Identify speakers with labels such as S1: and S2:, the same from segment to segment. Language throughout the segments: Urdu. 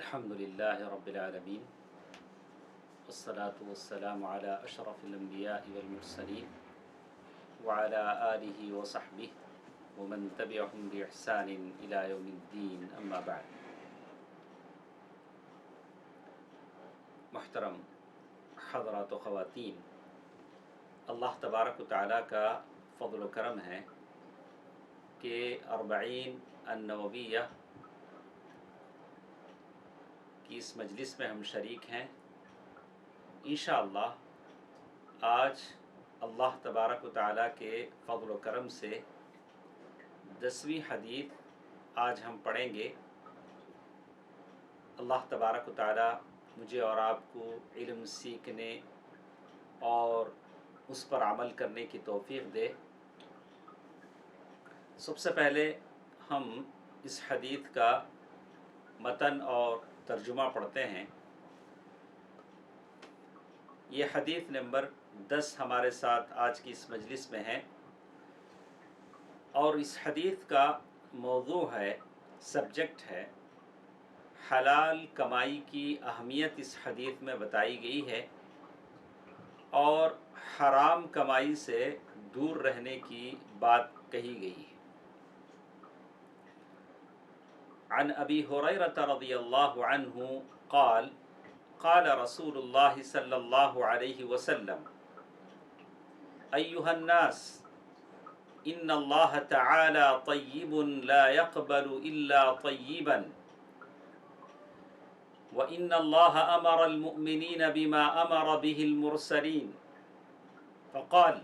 S1: الحمد لله رب العالمين والصلاة والسلام على أشرف الأنبياء والمرسلين وعلى آله وصحبه ومن تبعهم بإحسان إلى يوم الدين أما بعد. محترم حضرات و خواتین، اللہ تبارک و تعالیٰ کا فضل و کرم ہے کہ اربعین النوویہ کی اس مجلس میں ہم شریک ہیں. انشاءاللہ آج اللہ تبارک و تعالیٰ کے فضل و کرم سے 10ویں حدیث آج ہم پڑھیں گے. اللہ تبارک و تعالیٰ مجھے اور آپ کو علم سیکھنے اور اس پر عمل کرنے کی توفیق دے. سب سے پہلے ہم اس حدیث کا متن اور ترجمہ پڑھتے ہیں. یہ حدیث نمبر 10 ہمارے ساتھ آج کی اس مجلس میں ہے، اور اس حدیث کا موضوع ہے، سبجیکٹ ہے، حلال کمائی کی اہمیت اس حدیث میں بتائی گئی ہے اور حرام کمائی سے دور رہنے کی بات کہی گئی ہے. عن ابی ہریرہ رضی اللہ عنہ قال قال رسول اللہ صلی اللہ علیہ وسلم ایھا الناس ان اللہ تعالی طیب لا يقبل الا طیبا وان اللہ امر المؤمنین بما امر به المرسلین فقال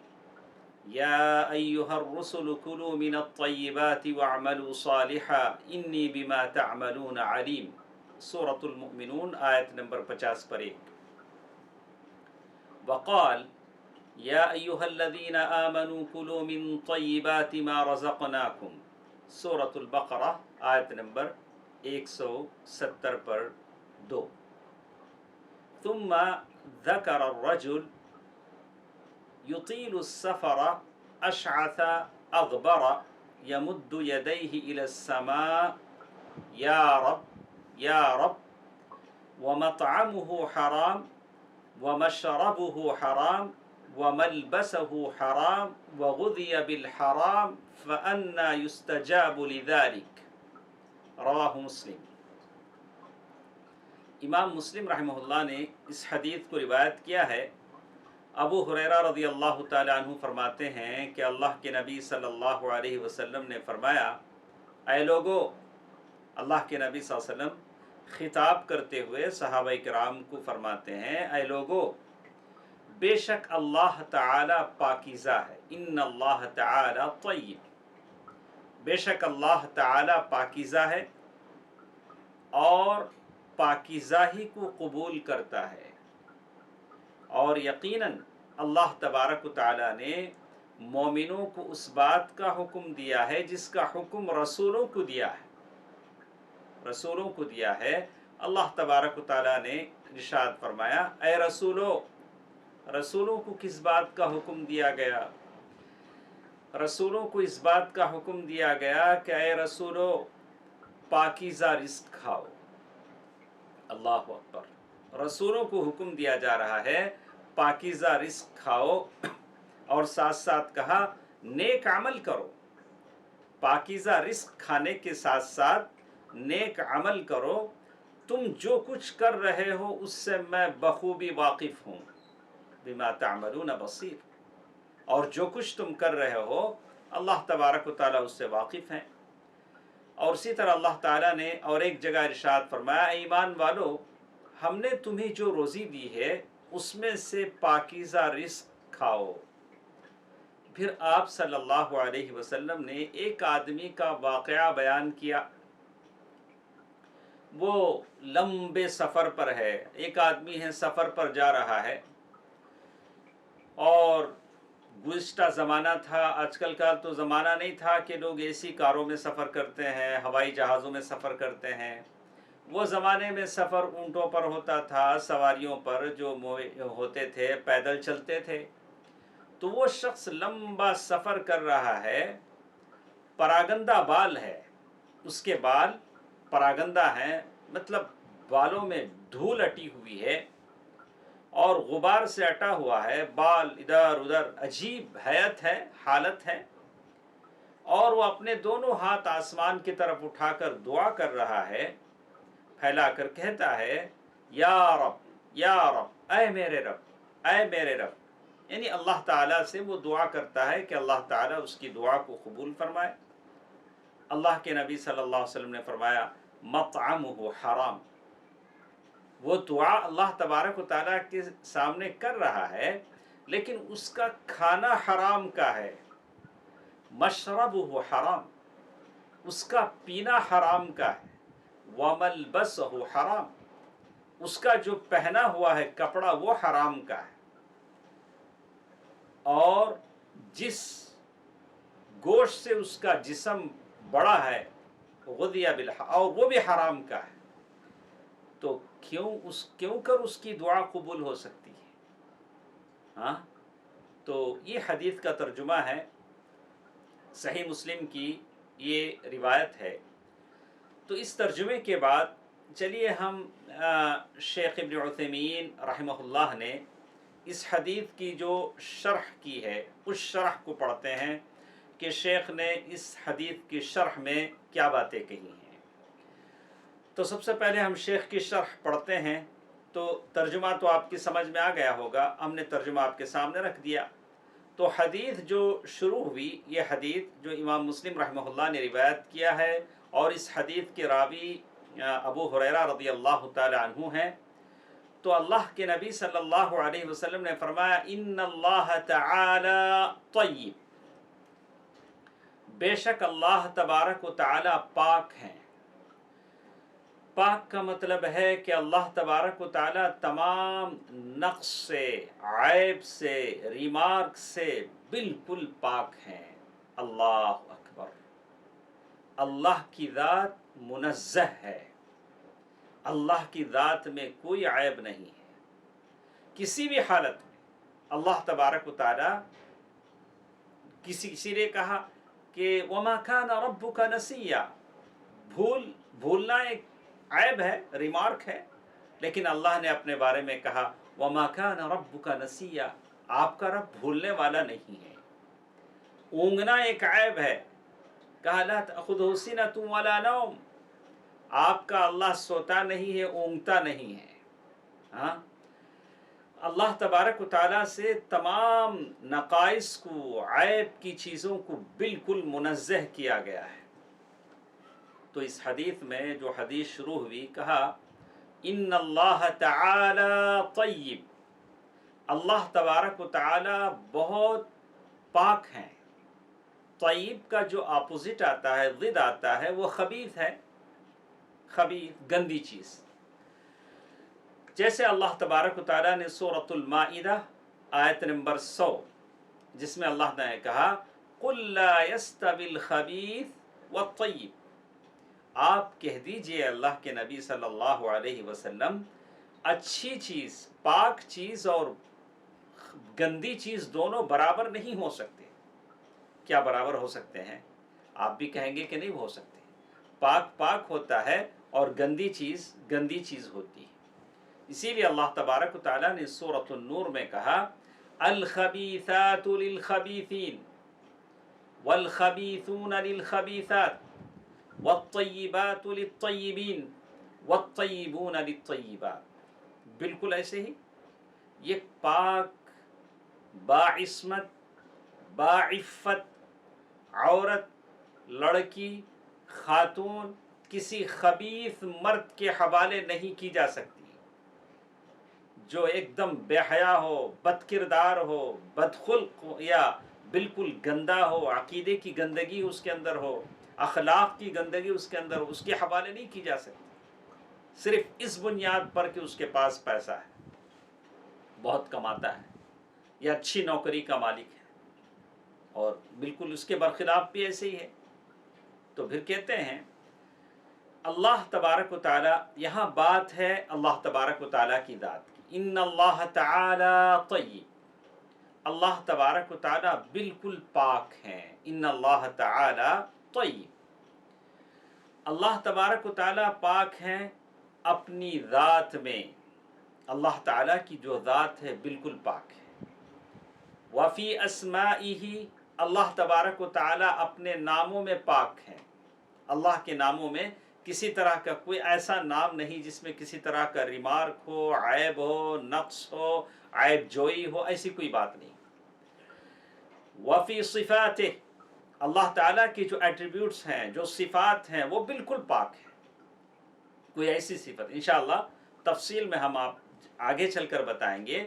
S1: يا أيها الرسل كلوا من الطيبات واعملوا صالحا إني بما تعملون عليم. سورة المؤمنون آیت نمبر 50 پر 1. وقال يا أيها الذين آمنوا كلوا من طيبات ما رزقناكم. سورة البقرہ آیت نمبر 170 پر 2. ثم ذكر الرجل يطيل السفر أشعث أغبر يمد يديه إلى السماء يا رب يا رب ومطعمه حرام ومشربه حرام وملبسه حرام وغذي بالحرام فأنى يستجاب لذلك. رواہ مسلم. امام مسلم رحمہ اللہ نے اس حدیث کو روایت کیا ہے. ابو ہریرہ رضی اللہ تعالیٰ عنہ فرماتے ہیں کہ اللہ کے نبی صلی اللہ علیہ وسلم نے فرمایا، اے لوگو، اللہ کے نبی صلی اللہ علیہ وسلم خطاب کرتے ہوئے صحابہ کرام کو فرماتے ہیں، اے لوگو، بے شک اللہ تعالی پاکیزہ ہے. ان اللہ تعالی طیب، بے شک اللہ تعالی پاکیزہ ہے اور پاکیزہ ہی کو قبول کرتا ہے. اور یقیناً اللہ تبارک و تعالیٰ نے مومنوں کو اس بات کا حکم دیا ہے جس کا حکم رسولوں کو دیا ہے. رسولوں کو دیا ہے. اللہ تبارک و تعالیٰ نے ارشاد فرمایا، اے رسولوں کو کس بات کا حکم دیا گیا؟ رسولوں کو اس بات کا حکم دیا گیا کہ اے رسولو، پاکیزہ رزق کھاؤ. اللہ اکبر. رسولوں کو حکم دیا جا رہا ہے پاکیزہ رزق کھاؤ، اور ساتھ ساتھ کہا نیک عمل کرو. پاکیزہ رزق کھانے کے ساتھ ساتھ نیک عمل کرو. تم جو کچھ کر رہے ہو اس سے میں بخوبی واقف ہوں. بما تعملون بصیر. اور جو کچھ تم کر رہے ہو اللہ تبارک و تعالیٰ اس سے واقف ہیں. اور اسی طرح اللہ تعالیٰ نے اور ایک جگہ ارشاد فرمایا، اے ایمان والو، ہم نے تمہیں جو روزی دی ہے اس میں سے پاکیزہ رزق کھاؤ. پھر آپ صلی اللہ علیہ وسلم نے ایک آدمی کا واقعہ بیان کیا. وہ لمبے سفر پر ہے. ایک آدمی ہے، سفر پر جا رہا ہے، اور گزشتہ زمانہ تھا، آج کل کا تو زمانہ نہیں تھا کہ لوگ اے سی کاروں میں سفر کرتے ہیں، ہوائی جہازوں میں سفر کرتے ہیں. وہ زمانے میں سفر اونٹوں پر ہوتا تھا، سواریوں پر جو ہوتے تھے، پیدل چلتے تھے. تو وہ شخص لمبا سفر کر رہا ہے، پراگندہ بال ہے، اس کے بال پراگندہ ہیں، مطلب بالوں میں دھول اٹی ہوئی ہے اور غبار سے اٹا ہوا ہے، بال ادھر ادھر، عجیب حیت ہے، حالت ہے، اور وہ اپنے دونوں ہاتھ آسمان کی طرف اٹھا کر دعا کر رہا ہے، پھیلا کر کہتا ہے یا رب یا رب، اے میرے رب اے میرے رب، یعنی اللہ تعالیٰ سے وہ دعا کرتا ہے کہ اللہ تعالیٰ اس کی دعا کو قبول فرمائے۔ اللہ کے نبی صلی اللہ علیہ وسلم نے فرمایا مطعمہ حرام، وہ دعا اللہ تبارک و تعالیٰ کے سامنے کر رہا ہے لیکن اس کا کھانا حرام کا ہے، مشربہ حرام، اس کا پینا حرام کا ہے، وملبسہ حرام، اس کا جو پہنا ہوا ہے کپڑا وہ حرام کا ہے، اور جس گوشت سے اس کا جسم بڑا ہے غذی اور وہ بھی حرام کا ہے، تو کیوں کر اس کی دعا قبول ہو سکتی ہے؟ ہاں، تو یہ حدیث کا ترجمہ ہے، صحیح مسلم کی یہ روایت ہے۔ تو اس ترجمے کے بعد چلیے ہم شیخ ابن عثیمین رحمہ اللہ نے اس حدیث کی جو شرح کی ہے اس شرح کو پڑھتے ہیں کہ شیخ نے اس حدیث کی شرح میں کیا باتیں کہی ہیں۔ تو سب سے پہلے ہم شیخ کی شرح پڑھتے ہیں، تو ترجمہ تو آپ کی سمجھ میں آ گیا ہوگا، ہم نے ترجمہ آپ کے سامنے رکھ دیا۔ تو حدیث جو شروع ہوئی، یہ حدیث جو امام مسلم رحمہ اللہ نے روایت کیا ہے، اور اس حدیث کے راوی ابو ہریرہ رضی اللہ تعالی عنہ ہیں، تو اللہ کے نبی صلی اللہ علیہ وسلم نے فرمایا ان اللہ تعالی طیب، بے شک اللہ تبارک و تعالی پاک ہیں۔ پاک کا مطلب ہے کہ اللہ تبارک و تعالی تمام نقص سے، عیب سے، ریمارک سے بالکل پاک ہیں۔ اللہ اکبر، اللہ کی ذات منزہ ہے، اللہ کی ذات میں کوئی عیب نہیں ہے کسی بھی حالت میں۔ اللہ تبارک و تعالی، کسی نے کہا کہ وما کان ربک نسیا، بھولنا ایک عیب ہے، ریمارک ہے، لیکن اللہ نے اپنے بارے میں کہا وما کان ربک نسیا، آپ کا رب بھولنے والا نہیں ہے۔ اونگنا ایک عیب ہے، کہا لا تأخذہ سنۃ ولا نوم، آپ کا اللہ سوتا نہیں ہے، اونگتا نہیں ہے۔ ہاں، اللہ تبارک و تعالیٰ سے تمام نقائص کو، عیب کی چیزوں کو بالکل منزہ کیا گیا ہے۔ تو اس حدیث میں جو حدیث شروع ہوئی، کہا ان اللہ تعالی طیب، اللہ تبارک و تعالی بہت پاک ہیں۔ طیب کا جو اپوزٹ آتا ہے، ضد آتا ہے، وہ خبیث ہے، خبیث، گندی چیز۔ جیسے اللہ تبارک و تعالیٰ نے سورۃ المائدہ آیت نمبر 100، جس میں اللہ نے کہا قُلْ لَا يَسْتَوِي الْخَبِيثُ وَالطَّيِّبُ، آپ کہہ دیجئے اللہ کے نبی صلی اللہ علیہ وسلم، اچھی چیز، پاک چیز اور گندی چیز دونوں برابر نہیں ہو سکتے۔ کیا برابر ہو سکتے ہیں؟ آپ بھی کہیں گے کہ نہیں ہو سکتے۔ پاک پاک ہوتا ہے اور گندی چیز گندی چیز ہوتی ہے۔ اسی لیے اللہ تبارک و تعالیٰ نے سورۃ النور میں کہا الخبیثات للخبیثین والخبیثون للخبیثات والطیبات للطیبین والطیبون للطیبات، بالکل ایسے ہی یہ پاک، باعصمت، باعفت عورت، لڑکی، خاتون کسی خبیث مرد کے حوالے نہیں کی جا سکتی۔ جو ایک دم بے حیا ہو، بد کردار ہو، بدخلق ہو، یا بالکل گندا ہو، عقیدے کی گندگی اس کے اندر ہو، اخلاق کی گندگی اس کے اندر ہو، اس کے حوالے نہیں کی جا سکتی، صرف اس بنیاد پر کہ اس کے پاس پیسہ ہے، بہت کماتا ہے، یا اچھی نوکری کا مالک ہے، اور بالکل اس کے برخلاف بھی ایسے ہی ہے۔ تو پھر کہتے ہیں اللہ تبارک و تعالیٰ، یہاں بات ہے اللہ تبارک و تعالیٰ کی ذات کی، ان اللہ تعالی طیب، اللہ تبارک و تعالیٰ بالکل پاک ہیں، ان اللہ تعالی طیب، اللہ تبارک و تعالیٰ پاک ہیں، اپنی ذات میں اللہ تعالیٰ کی جو ذات ہے بالکل پاک ہے۔ وفی اسمائہ، اللہ تبارک و تعالیٰ اپنے ناموں میں پاک ہے۔ اللہ کے ناموں میں کسی طرح کا کوئی ایسا نام نہیں جس میں کسی طرح کا ریمارک ہو، عیب ہو، نقص ہو، عیب جوئی ہو، ایسی کوئی بات نہیں۔ وفی صفاتہ، اللہ تعالیٰ کی جو ایٹریبیوٹس ہیں، جو صفات ہیں، وہ بالکل پاک ہیں۔ کوئی ایسی صفت انشاءاللہ تفصیل میں ہم آپ آگے چل کر بتائیں گے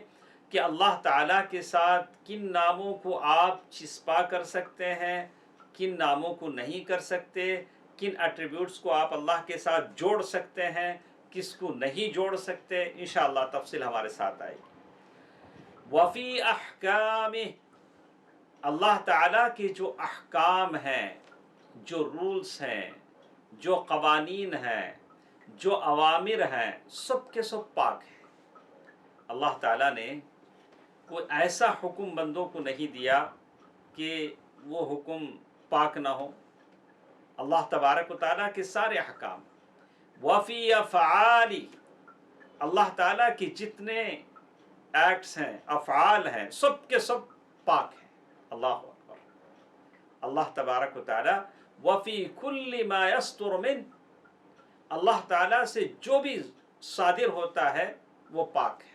S1: کہ اللہ تعالیٰ کے ساتھ کن ناموں کو آپ چسپا کر سکتے ہیں، کن ناموں کو نہیں کر سکتے، کن ایٹریبیوٹس کو آپ اللہ کے ساتھ جوڑ سکتے ہیں، کس کو نہیں جوڑ سکتے، انشاءاللہ تفصیل ہمارے ساتھ آئے گی۔ وفی احکامہ، اللہ تعالیٰ کے جو احکام ہیں، جو رولز ہیں، جو قوانین ہیں، جو اوامر ہیں، سب کے سب پاک ہیں۔ اللہ تعالیٰ نے کوئی ایسا حکم بندوں کو نہیں دیا کہ وہ حکم پاک نہ ہو۔ اللہ تبارک و تعالیٰ کے سارے احکام۔ وفی افعالی، اللہ تعالیٰ کے جتنے ایکٹس ہیں، افعال ہیں، سب کے سب پاک ہیں۔ اللہ اکبر۔ اللہ تبارک و تعالیٰ وفی کل ما یصدر من، اللہ تعالیٰ سے جو بھی صادر ہوتا ہے وہ پاک ہے۔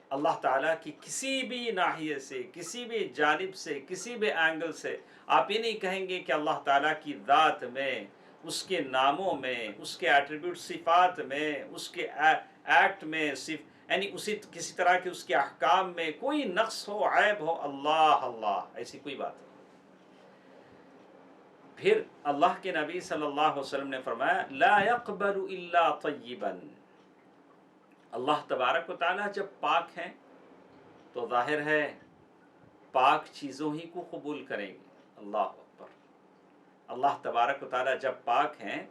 S1: اللہ تعالیٰ کی کسی بھی ناحیے سے، کسی بھی جانب سے، کسی بھی اینگل سے آپ یہ نہیں کہیں گے کہ اللہ تعالیٰ کی ذات میں، اس کے ناموں میں، اس کے ایٹریبیوٹ صفات میں، اس کے ایکٹ میں، یعنی کسی طرح کے اس کے احکام میں کوئی نقص ہو، عیب ہو، اللہ ایسی کوئی بات نہیں۔ پھر اللہ کے نبی صلی اللہ علیہ وسلم نے فرمایا لا يقبل الا طیبا، اللہ تبارک و تعالیٰ جب پاک ہیں تو ظاہر ہے پاک چیزوں ہی کو قبول کریں گے۔ اللہ اکبر۔ اللہ تبارک و تعالیٰ جب پاک ہیں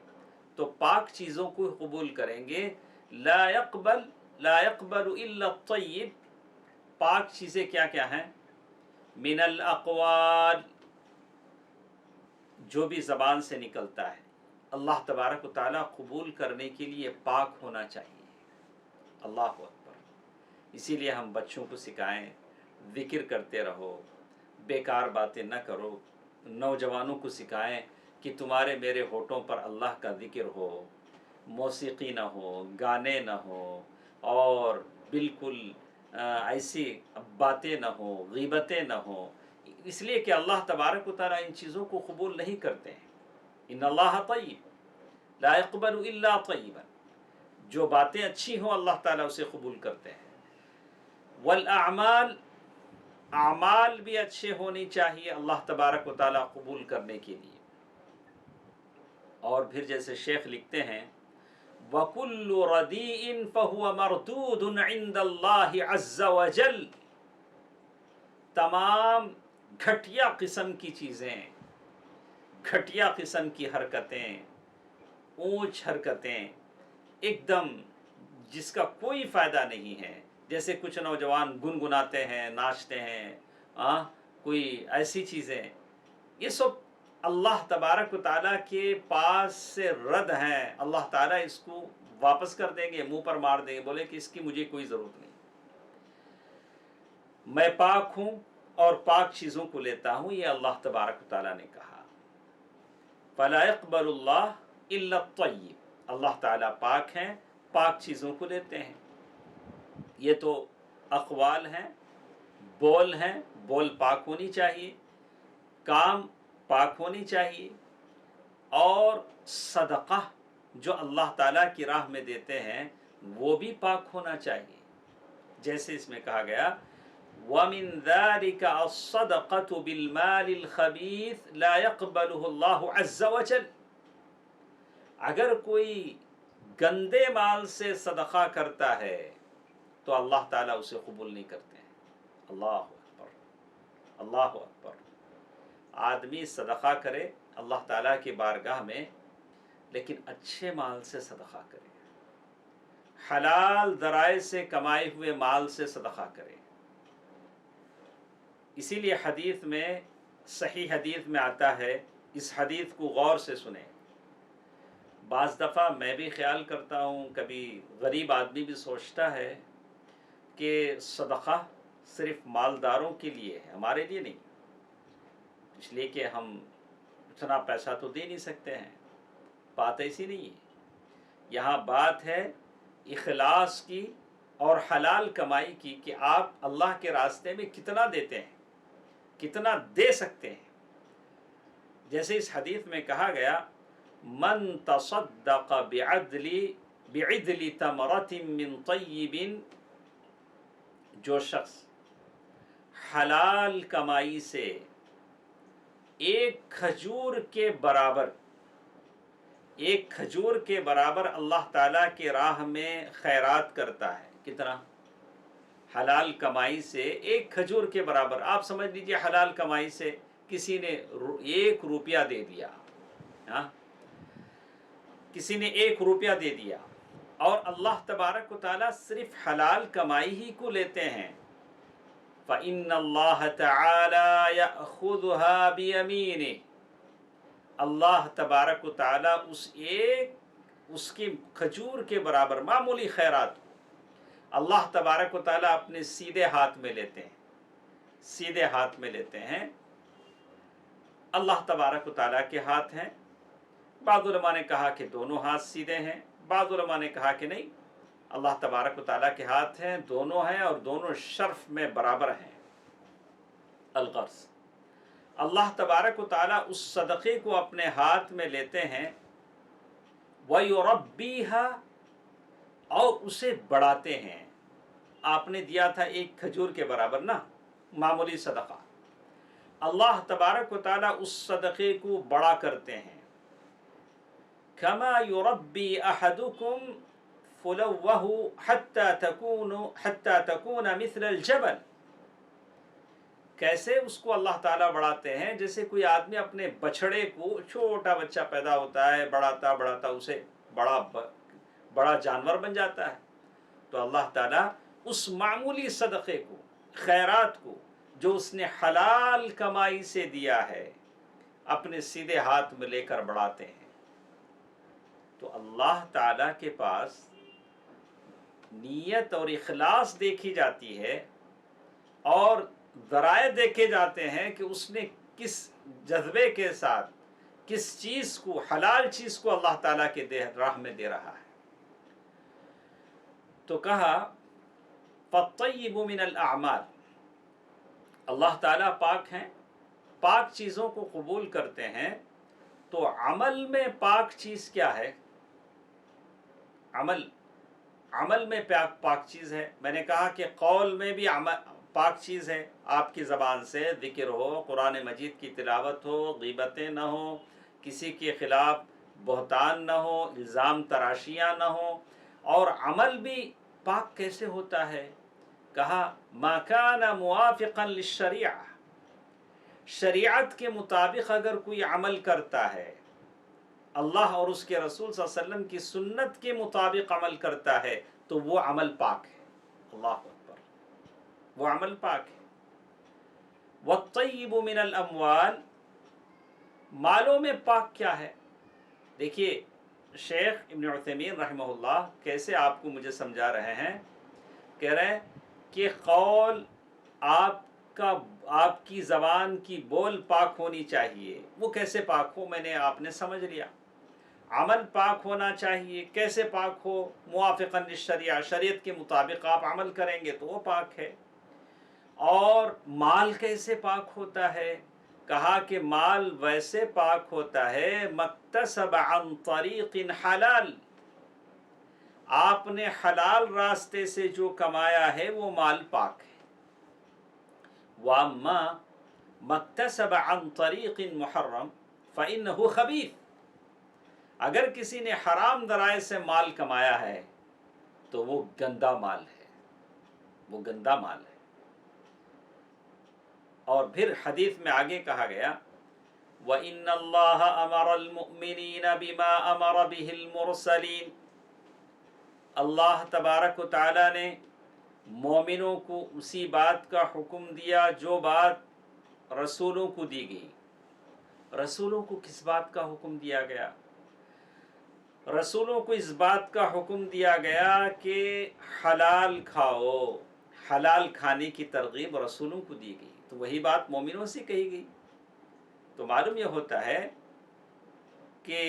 S1: تو پاک چیزوں کو قبول کریں گے۔ لا يقبل الا الطیب، پاک چیزیں کیا کیا ہیں؟ من الاقوال، جو بھی زبان سے نکلتا ہے اللہ تبارک و تعالیٰ قبول کرنے کے لیے پاک ہونا چاہیے۔ اللہ اکبر۔ اسی لیے ہم بچوں کو سکھائیں ذکر کرتے رہو، بیکار باتیں نہ کرو۔ نوجوانوں کو سکھائیں کہ تمہارے میرے ہونٹوں پر اللہ کا ذکر ہو، موسیقی نہ ہو، گانے نہ ہو، اور بالکل ایسی باتیں نہ ہو، غیبتیں نہ ہوں، اس لیے کہ اللہ تبارک و تعالیٰ ان چیزوں کو قبول نہیں کرتے ہیں۔ ان اللہ طیب لا يقبل الا طیبا، جو باتیں اچھی ہوں اللہ تعالیٰ اسے قبول کرتے ہیں۔ والاعمال، اعمال بھی اچھے ہونے چاہیے اللہ تبارک و تعالیٰ قبول کرنے کے لیے۔ اور پھر جیسے شیخ لکھتے ہیں وَكُلُّ رَدِيءٍ فَهُوَ مَرْدُودٌ عِنْدَ اللَّهِ عَزَّ وَجَلَّ، تمام گھٹیا قسم کی چیزیں، گھٹیا قسم کی حرکتیں، اونچ حرکتیں، ایک دم جس کا کوئی فائدہ نہیں ہے، جیسے کچھ نوجوان گنگناتے ہیں، ناچتے ہیں، کوئی ایسی چیزیں، یہ سب اللہ تبارک و تعالیٰ کے پاس سے رد ہیں۔ اللہ تعالیٰ اس کو واپس کر دیں گے، منہ پر مار دیں گے، بولے کہ اس کی مجھے کوئی ضرورت نہیں، میں پاک ہوں اور پاک چیزوں کو لیتا ہوں، یہ اللہ تبارک و تعالیٰ نے کہا۔ فَلَا يَقْبَلُ اللَّهُ إِلَّا الطَّيِّبَ، اللہ تعالیٰ پاک ہیں، پاک چیزوں کو لیتے ہیں۔ یہ تو اقوال ہیں، بول ہیں، بول پاک ہونی چاہیے، کام پاک ہونی چاہیے، اور صدقہ جو اللہ تعالیٰ کی راہ میں دیتے ہیں وہ بھی پاک ہونا چاہیے۔ جیسے اس میں کہا گیا وَمِن ذَلِكَ الصَّدَقَةُ بِالْمَالِ الْخَبِيثِ لَا يَقْبَلُهُ اللَّهُ عَزَّ وَجَلَّ، اگر کوئی گندے مال سے صدقہ کرتا ہے تو اللہ تعالیٰ اسے قبول نہیں کرتے ہیں۔ اللہ اکبر، اللہ اکبر۔ آدمی صدقہ کرے اللہ تعالیٰ کی بارگاہ میں، لیکن اچھے مال سے صدقہ کرے، حلال ذرائع سے کمائے ہوئے مال سے صدقہ کرے۔ اسی لیے حدیث میں، صحیح حدیث میں آتا ہے، اس حدیث کو غور سے سنیں، بعض دفعہ میں بھی خیال کرتا ہوں، کبھی غریب آدمی بھی سوچتا ہے کہ صدقہ صرف مالداروں کے لیے ہے، ہمارے لیے نہیں، اس لیے کہ ہم اتنا پیسہ تو دے نہیں سکتے ہیں۔ بات ایسی نہیں ہے، یہاں بات ہے اخلاص کی اور حلال کمائی کی، کہ آپ اللہ کے راستے میں کتنا دیتے ہیں، کتنا دے سکتے ہیں۔ جیسے اس حدیث میں کہا گیا، من تصدق بعدل تمرۃ من طیب، جو شخص حلال کمائی سے ایک کھجور کے برابر اللہ تعالیٰ کے راہ میں خیرات کرتا ہے۔ کتنا؟ حلال کمائی سے ایک کھجور کے برابر۔ آپ سمجھ لیجئے حلال کمائی سے کسی نے 1 روپیہ دے دیا، ہاں، کسی نے 1 روپیہ دے دیا، اور اللہ تبارک و تعالیٰ صرف حلال کمائی ہی کو لیتے ہیں، فَإِنَّ اللَّهَ تَعَالَى يَأْخُذُهَا بِيَمِينِهِ، اللہ تبارک و تعالیٰ اس کی کھجور کے برابر معمولی خیرات کو اللہ تبارک و تعالیٰ اپنے سیدھے ہاتھ میں لیتے ہیں، سیدھے ہاتھ میں لیتے ہیں۔ اللہ تبارک و تعالیٰ کے ہاتھ ہیں۔ بعض علماء نے کہا کہ دونوں ہاتھ سیدھے ہیں، بعض علماء نے کہا کہ نہیں، اللہ تبارک و تعالیٰ کے ہاتھ ہیں، دونوں ہیں، اور دونوں شرف میں برابر ہیں۔ الغرض، اللہ تبارک و تعالیٰ اس صدقے کو اپنے ہاتھ میں لیتے ہیں، وَيُرَبِّيهَا، اور اسے بڑھاتے ہیں۔ آپ نے دیا تھا 1 کھجور کے برابر نا، معمولی صدقہ، اللہ تبارک و تعالیٰ اس صدقے کو بڑا کرتے ہیں۔ كَمَا يُرَبِّي أَحَدُكُمْ فُلَوَّهُ حَتَّى تَكُونَ مِثْلَ الْجَبَلِ، کیسے اس کو اللہ تعالیٰ بڑھاتے ہیں؟ جیسے کوئی آدمی اپنے بچھڑے کو، چھوٹا بچہ پیدا ہوتا ہے، بڑھاتا اسے بڑا جانور بن جاتا ہے، تو اللہ تعالیٰ اس معمولی صدقے کو، خیرات کو، جو اس نے حلال کمائی سے دیا ہے، اپنے سیدھے ہاتھ میں لے کر بڑھاتے ہیں۔ تو اللہ تعالیٰ کے پاس نیت اور اخلاص دیکھی جاتی ہے، اور ذرائع دیکھے جاتے ہیں کہ اس نے کس جذبے کے ساتھ کس چیز کو، حلال چیز کو اللہ تعالیٰ کے راہ میں دے رہا ہے۔ تو کہا فَالطَّيِّبُ مِنَ الْأَعْمَالِ، اللہ تعالیٰ پاک ہیں، پاک چیزوں کو قبول کرتے ہیں۔ تو عمل میں پاک چیز کیا ہے؟ عمل میں پاک چیز ہے۔ میں نے کہا کہ قول میں بھی پاک چیز ہے، آپ کی زبان سے ذکر ہو، قرآن مجید کی تلاوت ہو، غیبتیں نہ ہو، کسی کے خلاف بہتان نہ ہو، الزام تراشیاں نہ ہو۔ اور عمل بھی پاک کیسے ہوتا ہے؟ کہا ما کان موافقا للشریعہ، شریعت کے مطابق اگر کوئی عمل کرتا ہے، اللہ اور اس کے رسول صلی اللہ علیہ وسلم کی سنت کے مطابق عمل کرتا ہے، تو وہ عمل پاک ہے۔ اللہ اکبر، وہ عمل پاک ہے۔ وَالطَّيِّبُ مِنَ الْأَمْوَالِ، مالوں میں پاک کیا ہے؟ دیکھیے شیخ ابن عثیمین رحمہ اللہ کیسے آپ کو مجھے سمجھا رہے ہیں، کہہ رہے ہیں کہ قول آپ کی زبان کی بول پاک ہونی چاہیے۔ وہ کیسے پاک ہو؟ آپ نے سمجھ لیا۔ عمل پاک ہونا چاہیے، کیسے پاک ہو؟ موافقاً للشریعہ، شریعت کے مطابق آپ عمل کریں گے تو وہ پاک ہے۔ اور مال کیسے پاک ہوتا ہے؟ کہا کہ مال ویسے پاک ہوتا ہے مکتسب عن طریق حلال، آپ نے حلال راستے سے جو کمایا ہے وہ مال پاک ہے۔ وَأَمَّا مَكْتَسَبَ عَنْ طَرِيقٍ مُحَرَّمٍ فَإِنَّهُ خَبِيثٌ، اگر کسی نے حرام ذرائع سے مال کمایا ہے تو وہ گندا مال ہے، وہ گندا مال ہے۔ اور پھر حدیث میں آگے کہا گیا وَإِنَّ اللَّهَ أَمَرَ الْمُؤْمِنِينَ بِمَا أَمَرَ بِهِ الْمُرْسَلِينَ، اللہ تبارک و تعالیٰ نے مومنوں کو اسی بات کا حکم دیا جو بات رسولوں کو دی گئی۔ رسولوں کو کس بات کا حکم دیا گیا؟ رسولوں کو اس بات کا حکم دیا گیا کہ حلال کھاؤ، حلال کھانے کی ترغیب رسولوں کو دی گئی، تو وہی بات مومنوں سے کہی گئی۔ تو معلوم یہ ہوتا ہے کہ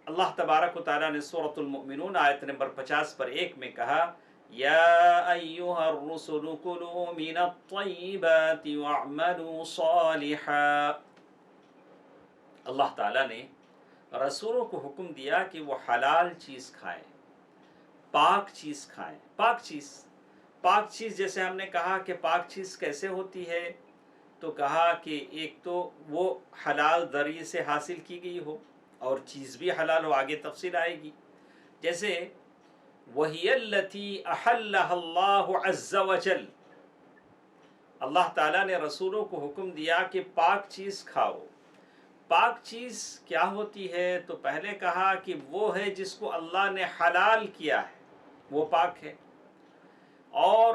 S1: اللہ تبارک و تعالیٰ نے سورۃ المؤمنون آیت نمبر 50 پر 1 میں کہا یا ایھا الرسل کلوا من الطیبات واعملوا صالحا۔ اللہ تعالیٰ نے رسولوں کو حکم دیا کہ وہ حلال چیز کھائیں، پاک چیز کھائیں۔ پاک چیز جیسے ہم نے کہا کہ پاک چیز کیسے ہوتی ہے، تو کہا کہ ایک تو وہ حلال ذریعے سے حاصل کی گئی ہو اور چیز بھی حلال ہو، آگے تفصیل آئے گی۔ جیسے وَهِيَ الَّتِي أَحَلَّهَا اللَّهُ عَزَّ وَجَلَّ، اللہ تعالیٰ نے رسولوں کو حکم دیا کہ پاک چیز کھاؤ۔ پاک چیز کیا ہوتی ہے؟ تو پہلے کہا کہ وہ ہے جس کو اللہ نے حلال کیا ہے، وہ پاک ہے، اور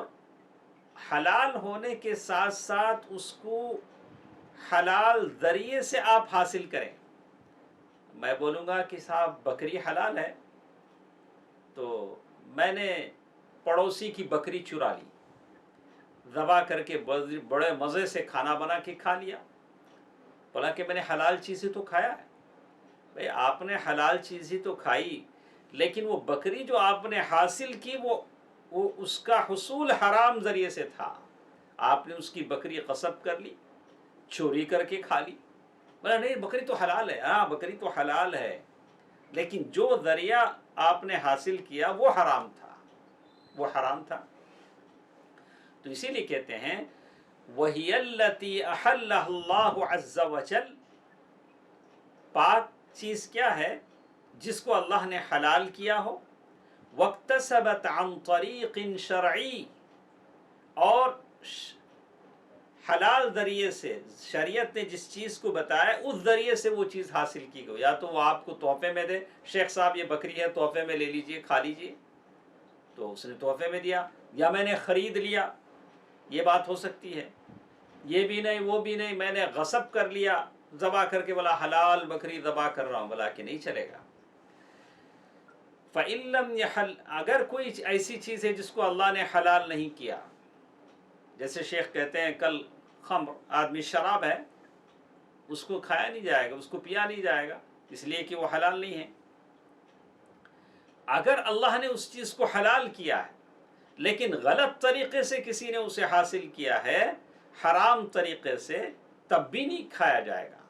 S1: حلال ہونے کے ساتھ ساتھ اس کو حلال ذریعے سے آپ حاصل کریں۔ میں بولوں گا کہ صاحب بکری حلال ہے، تو میں نے پڑوسی کی بکری چرا لی، ذبح کر کے بڑے مزے سے کھانا بنا کے کھا لیا، بولا کہ میں نے حلال چیزیں تو کھایا ہے۔ بھئی آپ نے حلال چیزیں تو کھائی، لیکن وہ بکری جو آپ نے حاصل کی وہ اس کا حصول حرام ذریعے سے تھا، آپ نے اس کی بکری غصب کر لی، چوری کر کے کھا لی۔ بولا نہیں بکری تو حلال ہے، ہاں بکری تو حلال ہے، لیکن جو ذریعہ آپ نے حاصل کیا وہ حرام تھا، وہ حرام تھا۔ تو اسی لیے کہتے ہیں وَهِيَ الَّتِي أَحَلَّهَا اللَّهُ عَزَّ وَجَلَّ، پاک چیز کیا ہے؟ جس کو اللہ نے حلال کیا ہو، وَاقْتَسَبَتْ عَنْ طَرِيقٍ شَرْعِي، اور حلال ذریعے سے شریعت نے جس چیز کو بتایا اس ذریعے سے وہ چیز حاصل کی گئی، یا تو وہ آپ کو تحفے میں دے، شیخ صاحب یہ بکری ہے تحفے میں لے لیجئے کھا لیجئے، تو اس نے تحفے میں دیا، یا میں نے خرید لیا، یہ بات ہو سکتی ہے۔ یہ بھی نہیں وہ بھی نہیں، میں نے غصب کر لیا، ذبح کر کے بولا حلال بکری ذبح کر رہا ہوں، بولا کہ نہیں چلے گا۔ فَإِن لَمْ يَحَلْ، اگر کوئی ایسی چیز ہے جس کو اللہ نے حلال نہیں کیا، جیسے شیخ کہتے ہیں کل خمر، آدمی شراب ہے اس کو کھایا نہیں جائے گا، اس کو پیا نہیں جائے گا، اس لیے کہ وہ حلال نہیں ہے۔ اگر اللہ نے اس چیز کو حلال کیا ہے لیکن غلط طریقے سے کسی نے اسے حاصل کیا ہے، حرام طریقے سے، تب بھی نہیں کھایا جائے گا۔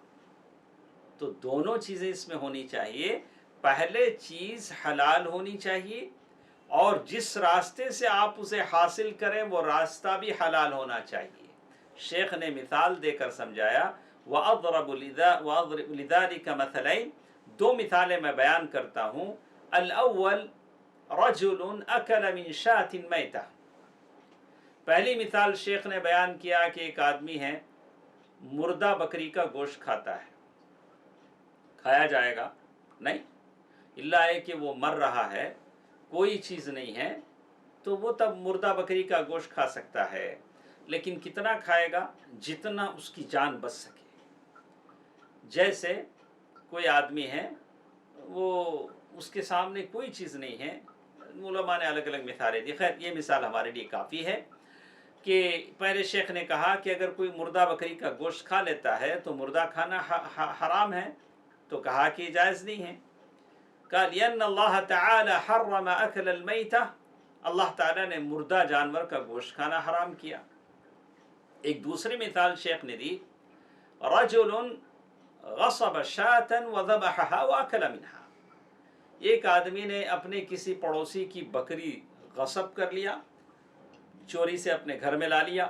S1: تو دونوں چیزیں اس میں ہونی چاہیے، پہلے چیز حلال ہونی چاہیے، اور جس راستے سے آپ اسے حاصل کریں وہ راستہ بھی حلال ہونا چاہیے۔ شیخ نے مثال دے کر سمجھایا وَأَضْرَبُ لِذَلِكَ مَثَلَيْنِ، دو مثالیں میں بیان کرتا ہوں۔ الأول رجل أكل من شاة میتہ، پہلی مثال شیخ نے بیان کیا کہ ایک آدمی ہے مردہ بکری کا گوشت کھاتا ہے، کھایا جائے گا نہیں، اللہ ہے کہ وہ مر رہا ہے، کوئی چیز نہیں ہے، تو وہ تب مردہ بکری کا گوشت کھا سکتا ہے، لیکن کتنا کھائے گا؟ جتنا اس کی جان بچ سکے۔ جیسے کوئی آدمی ہے، وہ اس کے سامنے کوئی چیز نہیں ہے، علماء نے الگ الگ مثالیں دی، خیر یہ مثال ہمارے لیے کافی ہے کہ پہلے شیخ نے کہا کہ اگر کوئی مردہ بکری کا گوشت کھا لیتا ہے تو مردہ کھانا حرام ہے، تو کہا کہ جائز نہیں ہے، کہا لِأَنَّ اللَّهَ تَعَالَى حَرَّمَ أَكْلَ الْمَيْتَةِ، اللہ تعالیٰ نے مردہ جانور کا گوشت کھانا حرام کیا۔ ایک دوسری مثال شیخ نے دی، رَجُلٌ غَصَبَ شَاةً وَذَبَحَهَا وَأَكَلَ مِنْهَا، ایک آدمی نے اپنے کسی پڑوسی کی بکری غصب کر لیا، چوری سے اپنے گھر میں لا لیا،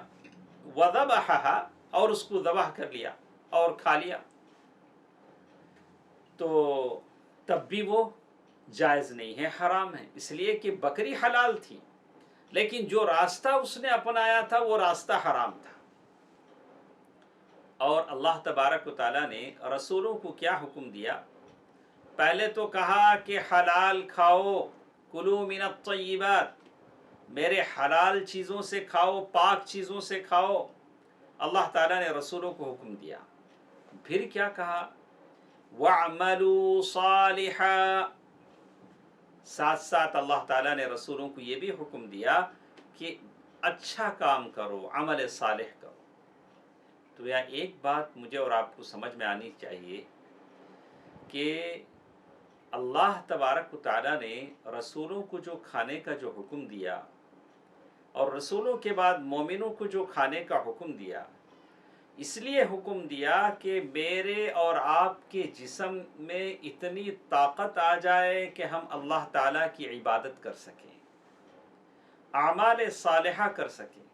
S1: وَذَبَحَهَا، اور اس کو ذبح کر لیا اور کھا لیا، تو تب بھی وہ جائز نہیں ہے، حرام ہے، اس لیے کہ بکری حلال تھی لیکن جو راستہ اس نے اپنایا تھا وہ راستہ حرام تھا۔ اور اللہ تبارک و تعالیٰ نے رسولوں کو کیا حکم دیا؟ پہلے تو کہا کہ حلال کھاؤ، کلوا من الطیبات، میرے حلال چیزوں سے کھاؤ، پاک چیزوں سے کھاؤ، اللہ تعالیٰ نے رسولوں کو حکم دیا۔ پھر کیا کہا؟ وَاعْمَلُوا صَالِحًا، ساتھ ساتھ اللہ تعالیٰ نے رسولوں کو یہ بھی حکم دیا کہ اچھا کام کرو، عمل صالح کرو۔ تو یہاں ایک بات مجھے اور آپ کو سمجھ میں آنی چاہیے کہ اللہ تبارک و تعالیٰ نے رسولوں کو جو کھانے کا جو حکم دیا اور رسولوں کے بعد مومنوں کو جو کھانے کا حکم دیا، اس لیے حکم دیا کہ میرے اور آپ کے جسم میں اتنی طاقت آ جائے کہ ہم اللہ تعالیٰ کی عبادت کر سکیں، اعمال صالحہ کر سکیں۔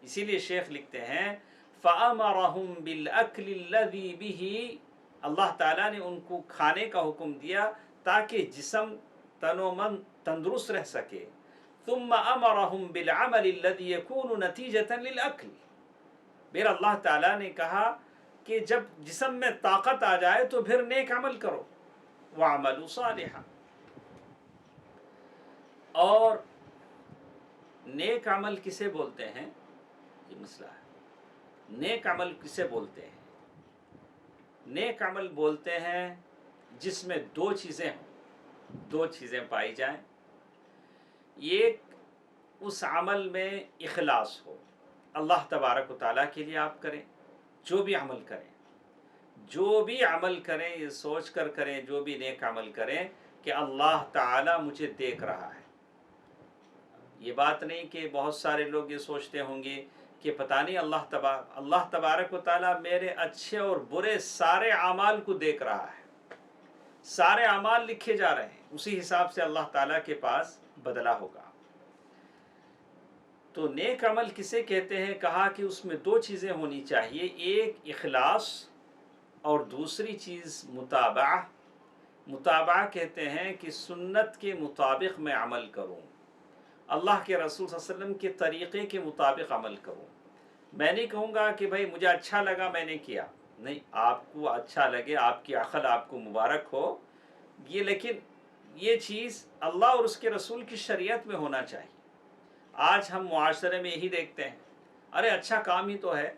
S1: اسی لیے شیخ لکھتے ہیں فَأَمَرَهُمْ بِالْأَكْلِ الَّذِي بِهِ، اللہ تعالیٰ نے ان کو کھانے کا حکم دیا تاکہ جسم تن و من تندرست رہ سکے۔ ثُمَّ أَمَرَهُمْ بِالْعَمَلِ الَّذِي يَكُونُ نَتِيجَةً لِلْأَكْلِ، پھر اللہ تعالیٰ نے کہا کہ جب جسم میں طاقت آ جائے تو پھر نیک عمل کرو، وَعَمَلُوا صَالِحًا۔ اور نیک عمل کسے بولتے ہیں؟ یہ مسئلہ ہے۔ نیک عمل کسے بولتے ہیں؟ نیک عمل بولتے ہیں جس میں دو چیزیں ہوں، دو چیزیں پائی جائیں۔ ایک، اس عمل میں اخلاص ہو، اللہ تبارک و تعالیٰ کے لیے آپ کریں، جو بھی عمل کریں، جو بھی عمل کریں یہ سوچ کر کریں، جو بھی نیک عمل کریں کہ اللہ تعالیٰ مجھے دیکھ رہا ہے۔ یہ بات نہیں کہ بہت سارے لوگ یہ سوچتے ہوں گے کہ پتہ نہیں اللہ تبارک و تعالیٰ میرے اچھے اور برے سارے اعمال کو دیکھ رہا ہے، سارے اعمال لکھے جا رہے ہیں، اسی حساب سے اللہ تعالیٰ کے پاس بدلہ ہوگا۔ تو نیک عمل کسے کہتے ہیں؟ کہا کہ اس میں دو چیزیں ہونی چاہیے، ایک اخلاص اور دوسری چیز متابعہ۔ متابعہ کہتے ہیں کہ سنت کے مطابق میں عمل کروں، اللہ کے رسول صلی اللہ علیہ وسلم کے طریقے کے مطابق عمل کروں۔ میں نہیں کہوں گا کہ بھائی مجھے اچھا لگا میں نے کیا، نہیں، آپ کو اچھا لگے، آپ کی عقل آپ کو مبارک ہو یہ، لیکن یہ چیز اللہ اور اس کے رسول کی شریعت میں ہونا چاہیے۔ آج ہم معاشرے میں یہی دیکھتے ہیں، ارے اچھا کام ہی تو ہے،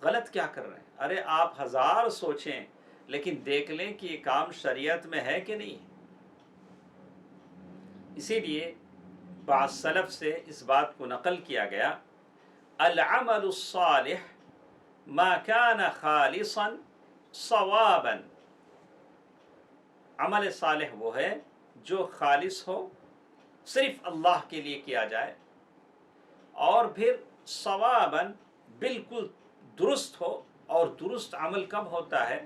S1: غلط کیا کر رہے ہیں؟ ارے آپ ہزار سوچیں لیکن دیکھ لیں کہ یہ کام شریعت میں ہے کہ نہیں ہے۔ اسی لیے بعض سلف سے اس بات کو نقل کیا گیا، العمل الصالح ما كان خالصا صوابا، عمل صالح وہ ہے جو خالص ہو، صرف اللہ کے لیے کیا جائے، اور پھر صوابا بالکل درست ہو۔ اور درست عمل کب ہوتا ہے؟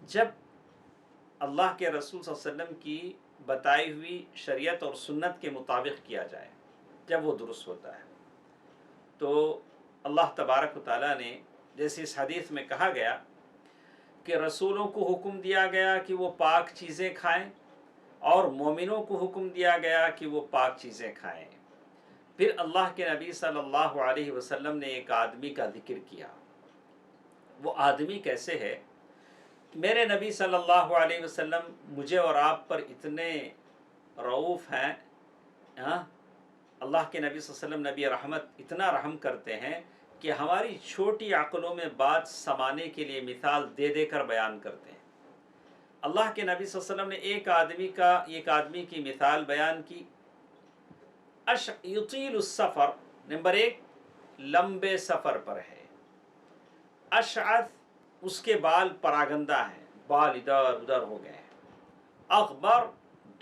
S1: جب اللہ کے رسول صلی اللہ علیہ وسلم کی بتائی ہوئی شریعت اور سنت کے مطابق کیا جائے، جب وہ درست ہوتا ہے۔ تو اللہ تبارک و تعالیٰ نے جیسے اس حدیث میں کہا گیا کہ رسولوں کو حکم دیا گیا کہ وہ پاک چیزیں کھائیں، اور مومنوں کو حکم دیا گیا کہ وہ پاک چیزیں کھائیں۔ پھر اللہ کے نبی صلی اللہ علیہ وسلم نے ایک آدمی کا ذکر کیا۔ وہ آدمی کیسے ہے؟ میرے نبی صلی اللہ علیہ وسلم مجھے اور آپ پر اتنے رؤوف ہیں، اللہ کے نبی صلی اللہ علیہ وسلم نبی رحمت اتنا رحم کرتے ہیں کہ ہماری چھوٹی عقلوں میں بات سمانے کے لیے مثال دے دے کر بیان کرتے ہیں۔ اللہ کے نبی صلی اللہ علیہ وسلم نے ایک آدمی کی مثال بیان کی، یطیل السفر، نمبر ایک لمبے سفر پر ہے، اشعث، اس کے بال پراگندہ ہیں، بال ادھر ادھر ہو گئے ہیں، اغبر،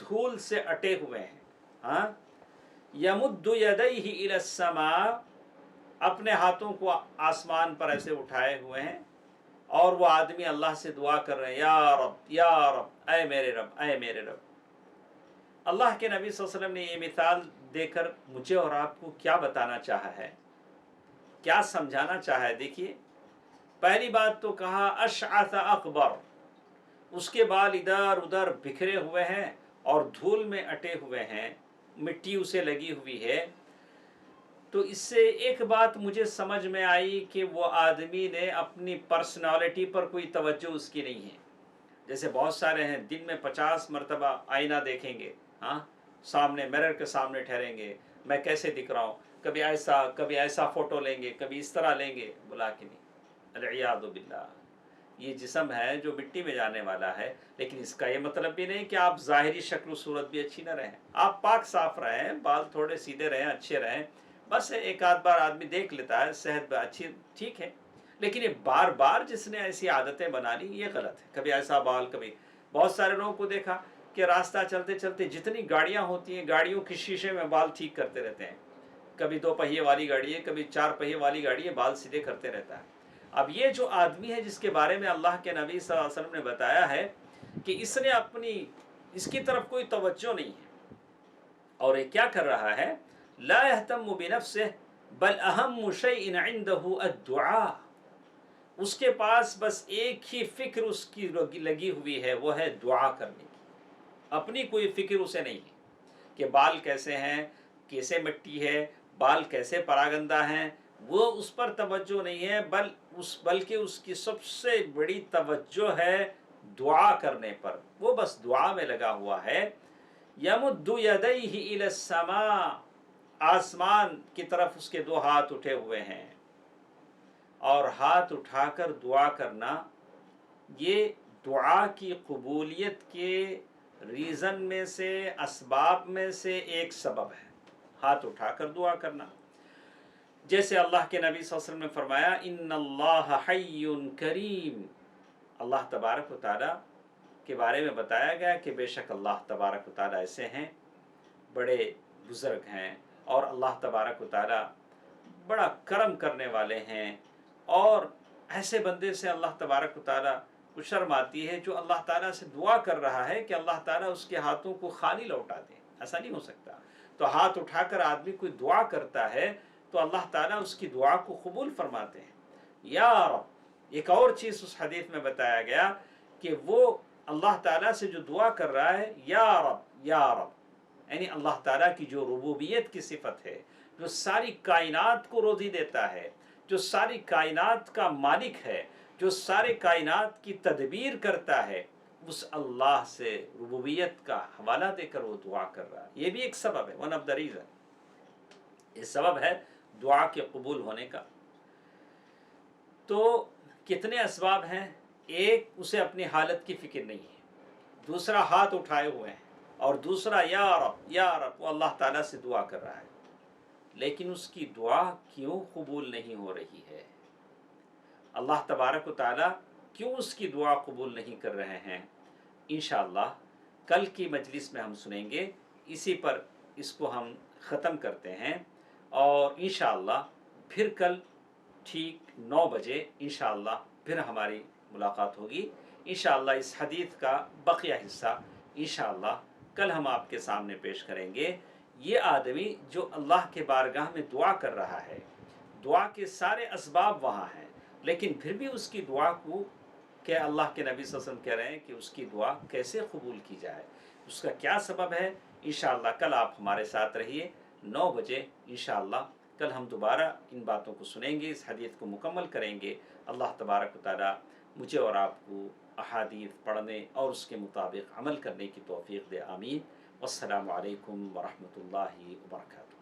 S1: دھول سے اٹے ہوئے ہیں، یمد یدیہ الی السماء، اپنے ہاتھوں کو آسمان پر ایسے اٹھائے ہوئے ہیں، اور وہ آدمی اللہ سے دعا کر رہے ہیں، یا رب یا رب، اے میرے رب اے میرے رب۔ اللہ کے نبی صلی اللہ علیہ وسلم نے یہ مثال دے کر مجھے اور آپ کو کیا بتانا چاہا ہے، کیا سمجھانا چاہا ہے؟ دیکھیے، پہلی بات تو کہا اشعث اغبر، اس کے بال ادھر ادھر بکھرے ہوئے ہیں اور دھول میں اٹے ہوئے ہیں، مٹی اسے لگی ہوئی ہے۔ تو اس سے ایک بات مجھے سمجھ میں آئی کہ وہ آدمی نے اپنی پرسنالٹی پر کوئی توجہ اس کی نہیں ہے۔ جیسے بہت سارے ہیں دن میں 50 مرتبہ آئینہ دیکھیں گے، سامنے مرر کے سامنے ٹھہریں گے، میں کیسے دکھ رہا ہوں، کبھی ایسا فوٹو لیں گے، کبھی اس طرح لیں گے، بلا کے نہیں، العیاذ باللہ۔ یہ جسم ہے جو مٹی میں جانے والا ہے، لیکن اس کا یہ مطلب بھی نہیں کہ آپ ظاہری شکل و صورت بھی اچھی نہ رہیں، آپ پاک صاف رہیں، بال تھوڑے سیدھے رہیں، اچھے رہیں، بس ایک آدھ بار آدمی دیکھ لیتا ہے صحت اچھی ٹھیک ہے، لیکن یہ بار بار جس نے ایسی عادتیں بنا لی یہ غلط ہے۔ کبھی ایسا بال، کبھی بہت سارے لوگوں کو دیکھا کہ راستہ چلتے چلتے جتنی گاڑیاں ہوتی ہیں گاڑیوں کے شیشے میں بال ٹھیک کرتے رہتے ہیں، کبھی 2 پہیے والی گاڑی ہے، کبھی 4 پہیے والی گاڑی ہے، بال سیدھے کرتے رہتا ہے۔ اب یہ جو آدمی ہے جس کے بارے میں اللہ کے نبی صلی اللہ علیہ وسلم نے بتایا ہے کہ اس نے اس کی طرف کوئی توجہ نہیں ہے، اور یہ کیا کر رہا ہے؟ لا يهتم بنفسه بل اہم شیء عنده الدعاء، اس کے پاس بس ایک ہی فکر اس کی لگی ہوئی ہے، وہ ہے دعا کرنے کی، اپنی کوئی فکر اسے نہیں ہے کہ بال کیسے ہیں، کیسے مٹی ہے، بال کیسے پراگندہ ہیں، وہ اس پر توجہ نہیں ہے، بلکہ اس کی سب سے بڑی توجہ ہے دعا کرنے پر، وہ بس دعا میں لگا ہوا ہے۔ یمد یدیہ الی السماء، آسمان کی طرف اس کے 2 ہاتھ اٹھے ہوئے ہیں، اور ہاتھ اٹھا کر دعا کرنا یہ دعا کی قبولیت کے ریزن میں سے، اسباب میں سے ایک سبب ہے، ہاتھ اٹھا کر دعا کرنا۔ جیسے اللہ کے نبی صلی اللہ علیہ وسلم نے فرمایا ان اللہ حی کریم، اللہ تبارک و تعالیٰ کے بارے میں بتایا گیا کہ بے شک اللہ تبارک و تعالیٰ ایسے ہیں، بڑے بزرگ ہیں، اور اللہ تبارک و تعالیٰ بڑا کرم کرنے والے ہیں، اور ایسے بندے سے اللہ تبارک و تعالیٰ کو شرم آتی ہے جو اللہ تعالیٰ سے دعا کر رہا ہے کہ اللہ تعالیٰ اس کے ہاتھوں کو خالی لوٹا دے، ایسا نہیں ہو سکتا۔ تو ہاتھ اٹھا کر آدمی کوئی دعا کرتا ہے تو اللہ تعالیٰ اس کی دعا کو قبول فرماتے ہیں۔ یا رب، ایک اور چیز اس حدیث میں بتایا گیا کہ وہ اللہ تعالیٰ سے جو دعا کر رہا ہے یا رب یا رب، یعنی اللہ تعالیٰ کی جو ربوبیت کی صفت ہے، جو ساری کائنات کو روزی دیتا ہے، جو ساری کائنات کا مالک ہے، جو سارے کائنات کی تدبیر کرتا ہے، اس اللہ سے ربوبیت کا حوالہ دے کر وہ دعا کر رہا ہے۔ یہ بھی ایک سبب ہے، ون آف دا ریزن، یہ سبب ہے دعا کے قبول ہونے کا۔ تو کتنے اسباب ہیں؟ ایک، اسے اپنی حالت کی فکر نہیں ہے، دوسرا ہاتھ اٹھائے ہوئے ہیں، اور دوسرا یا رب، وہ اللہ تعالیٰ سے دعا کر رہا ہے، لیکن اس کی دعا کیوں قبول نہیں ہو رہی ہے؟ اللہ تبارک و تعالیٰ کیوں اس کی دعا قبول نہیں کر رہے ہیں؟ انشاءاللہ کل کی مجلس میں ہم سنیں گے، اسی پر اس کو ہم ختم کرتے ہیں، اور انشاءاللہ پھر کل ٹھیک 9 بجے انشاءاللہ پھر ہماری ملاقات ہوگی۔ انشاءاللہ اس حدیث کا بقیہ حصہ انشاءاللہ کل ہم آپ کے سامنے پیش کریں گے۔ یہ آدمی جو اللہ کے بارگاہ میں دعا کر رہا ہے، دعا کے سارے اسباب وہاں ہیں، لیکن پھر بھی اس کی دعا کو کہ اللہ کے نبی صلی اللہ علیہ وسلم کہہ رہے ہیں کہ اس کی دعا کیسے قبول کی جائے، اس کا کیا سبب ہے؟ انشاءاللہ کل آپ ہمارے ساتھ رہیے 9 بجے انشاءاللہ کل ہم دوبارہ ان باتوں کو سنیں گے، اس حدیث کو مکمل کریں گے۔ اللہ تبارک و تعالیٰ مجھے اور آپ کو احادیث پڑھنے اور اس کے مطابق عمل کرنے کی توفیق دے، آمین۔ والسلام علیکم ورحمۃ اللہ وبرکاتہ۔